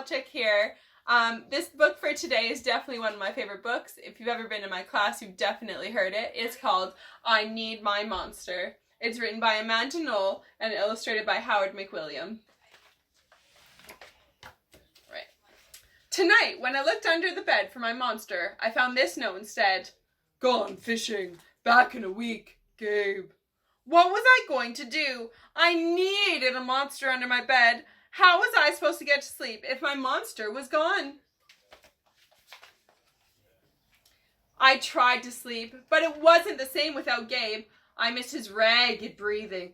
Chick here. This book for today is definitely one of my favorite books. If you've ever been in my class, you've definitely heard it. It's called I Need My Monster. It's written by Amanda Noll and illustrated by Howard McWilliam. Right. Tonight, when I looked under the bed for my monster, I found this note instead. Gone fishing. Back in a week. Gabe. What was I going to do? I needed a monster under my bed. How was I supposed to get to sleep if my monster was gone? I tried to sleep, but it wasn't the same without Gabe. I missed his ragged breathing,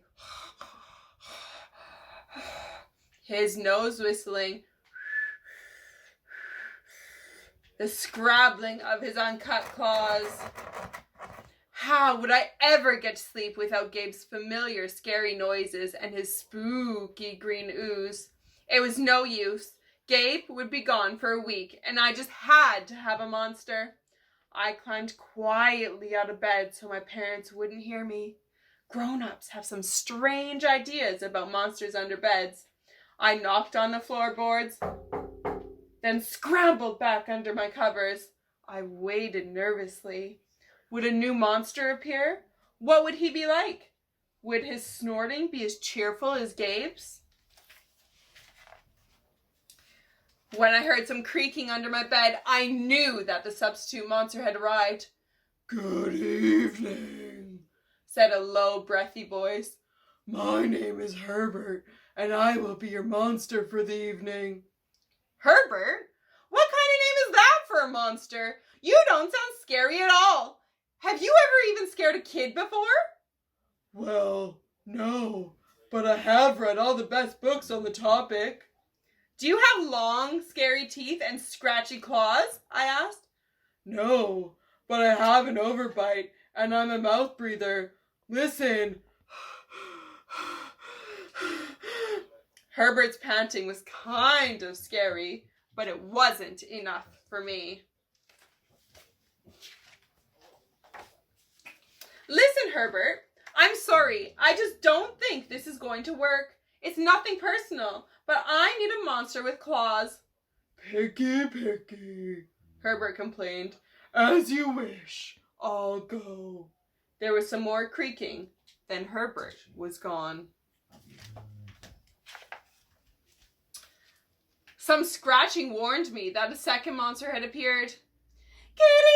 his nose whistling, the scrabbling of his uncut claws. How would I ever get to sleep without Gabe's familiar scary noises and his spooky green ooze? It was no use. Gabe would be gone for a week, and I just had to have a monster. I climbed quietly out of bed so my parents wouldn't hear me. Grown-ups have some strange ideas about monsters under beds. I knocked on the floorboards, then scrambled back under my covers. I waited nervously. Would a new monster appear? What would he be like? Would his snorting be as cheerful as Gabe's? When I heard some creaking under my bed, I knew that the substitute monster had arrived. Good evening, said a low, breathy voice. My name is Herbert, and I will be your monster for the evening. Herbert? What kind of name is that for a monster? You don't sound scary at all. Have you ever even scared a kid before? Well, no, but I have read all the best books on the topic. Do you have long, scary teeth and scratchy claws? I asked. No, but I have an overbite, and I'm a mouth breather. Listen. Herbert's panting was kind of scary, but it wasn't enough for me. Listen, Herbert, I'm sorry. I just don't think this is going to work. It's nothing personal, but I need a monster with claws. Picky, picky, Herbert complained. As you wish, I'll go. There was some more creaking. Then Herbert was gone. Some scratching warned me that a second monster had appeared. Good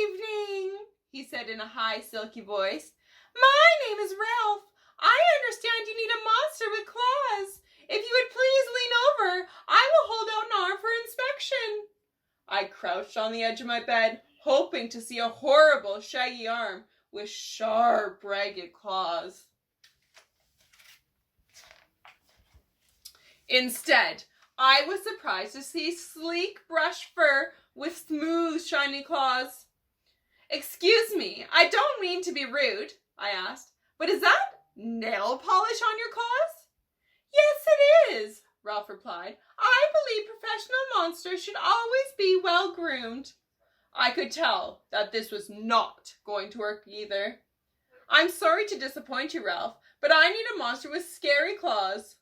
evening, he said in a high, silky voice. My name is Ralph. I understand you need a monster with claws. If you would please lean over, I will hold out an arm for inspection. I crouched on the edge of my bed, hoping to see a horrible, shaggy arm with sharp, ragged claws. Instead, I was surprised to see sleek brush fur with smooth, shiny claws. Excuse me, I don't mean to be rude, I asked, but is that nail polish on your claws? Yes, it is, Ralph replied. I believe professional monsters should always be well groomed. I could tell that this was not going to work either. I'm sorry to disappoint you, Ralph, but I need a monster with scary claws.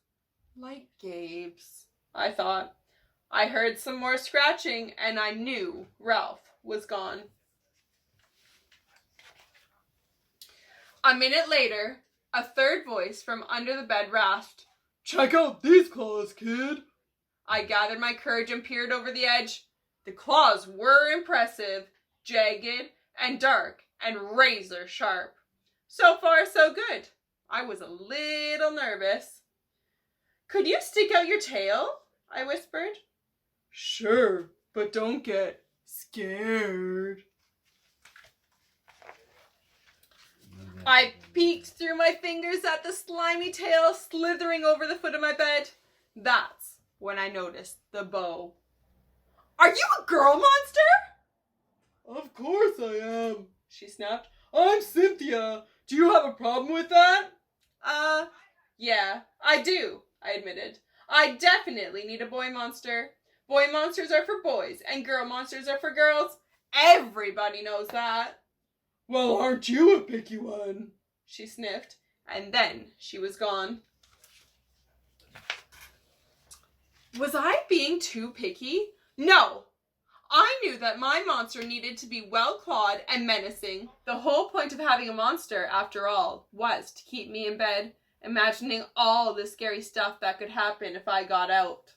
Like Gabe's, I thought. I heard some more scratching, and I knew Ralph was gone. A minute later, a third voice from under the bed rasped, Check out these claws, kid. I gathered my courage and peered over the edge. The claws were impressive, jagged and dark and razor sharp. So far, so good. I was a little nervous. Could you stick out your tail? I whispered. Sure, but don't get scared. I peeked through my fingers at the slimy tail slithering over the foot of my bed. That's when I noticed the bow. Are you a girl monster? Of course I am, she snapped. I'm Cynthia. Do you have a problem with that? Yeah, I do, I admitted. I definitely need a boy monster. Boy monsters are for boys, and girl monsters are for girls. Everybody knows that. Well, aren't you a picky one? She sniffed, and then she was gone. Was I being too picky? No. I knew that my monster needed to be well-clawed and menacing. The whole point of having a monster, after all, was to keep me in bed, imagining all the scary stuff that could happen if I got out.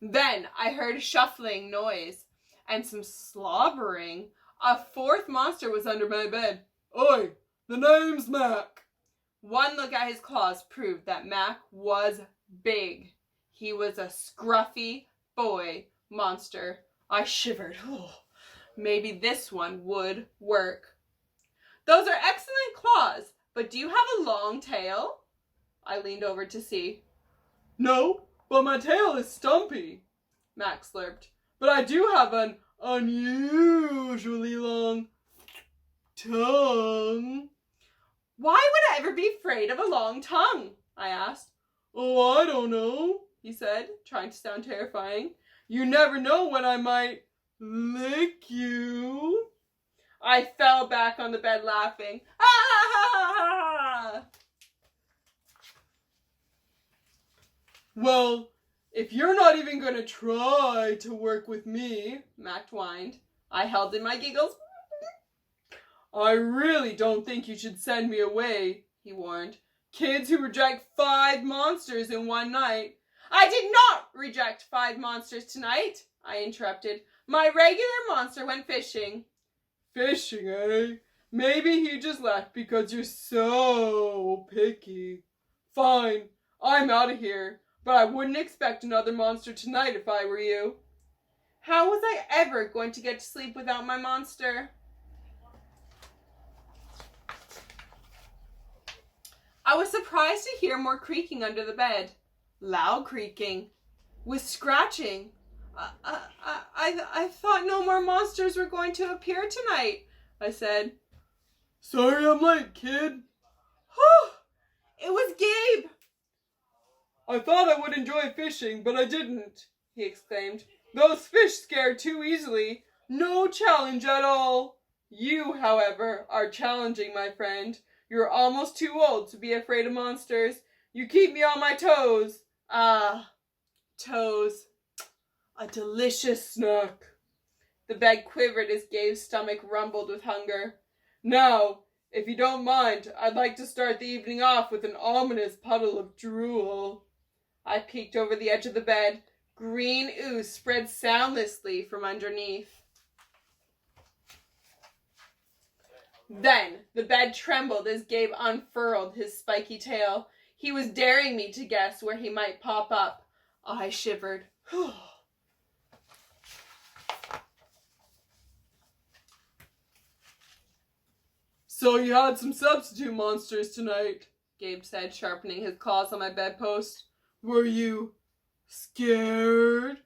Then I heard a shuffling noise and some slobbering. A fourth monster was under my bed. Oi, the name's Mac. One look at his claws proved that Mac was big. He was a scruffy boy monster. I shivered. Oh, maybe this one would work. Those are excellent claws, but do you have a long tail? I leaned over to see. No, but my tail is stumpy, Mac slurped. but I do have an unusually long tongue. Why would I ever be afraid of a long tongue? I asked. Oh, I don't know, He said, trying to sound terrifying. You never know when I might lick you. I fell back on the bed laughing. Ah! Well, if you're not even going to try to work with me, Mac whined. I held in my giggles. I really don't think you should send me away, He warned. Kids who reject 5 monsters in one night. I did not reject 5 monsters tonight, I interrupted. My regular monster went fishing. Fishing, eh? Maybe he just left because you're so picky. Fine, I'm out of here, but I wouldn't expect another monster tonight if I were you. How was I ever going to get to sleep without my monster? I was surprised to hear more creaking under the bed. Loud creaking. With scratching. I thought no more monsters were going to appear tonight, I said. Sorry I'm late, kid. It was Gabe. I thought I would enjoy fishing, but I didn't, he exclaimed. Those fish scare too easily. No challenge at all. You, however, are challenging, my friend. You're almost too old to be afraid of monsters. You keep me on my toes. Ah, toes. A delicious snack. The bed quivered as Gabe's stomach rumbled with hunger. Now, if you don't mind, I'd like to start the evening off with an ominous puddle of drool. I peeked over the edge of the bed. Green ooze spread soundlessly from underneath. Then the bed trembled as Gabe unfurled his spiky tail. He was daring me to guess where he might pop up. I shivered. So you had some substitute monsters tonight, Gabe said, sharpening his claws on my bedpost. Were you scared?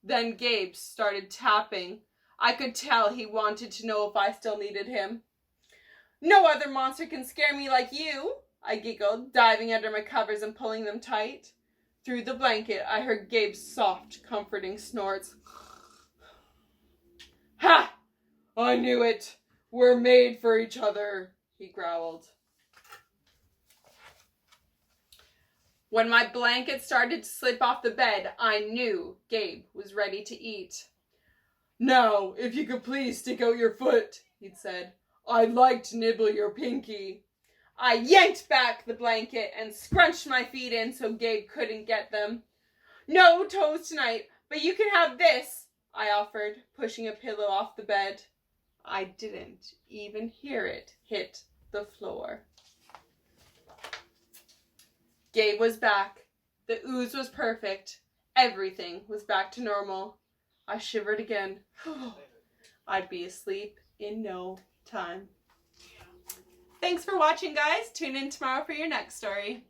Then Gabe started tapping. I could tell he wanted to know if I still needed him. No other monster can scare me like you, I giggled, diving under my covers and pulling them tight. Through the blanket, I heard Gabe's soft, comforting snorts. Ha! I knew it. We're made for each other, he growled. When my blanket started to slip off the bed, I knew Gabe was ready to eat. Now, if you could please stick out your foot, he'd said. I'd like to nibble your pinky. I yanked back the blanket and scrunched my feet in so Gabe couldn't get them. No toes tonight, but you can have this, I offered, pushing a pillow off the bed. I didn't even hear it hit the floor. Gabe was back. The ooze was perfect. Everything was back to normal. I shivered again. I'd be asleep in no time. Thanks for watching, guys. Tune in tomorrow for your next story.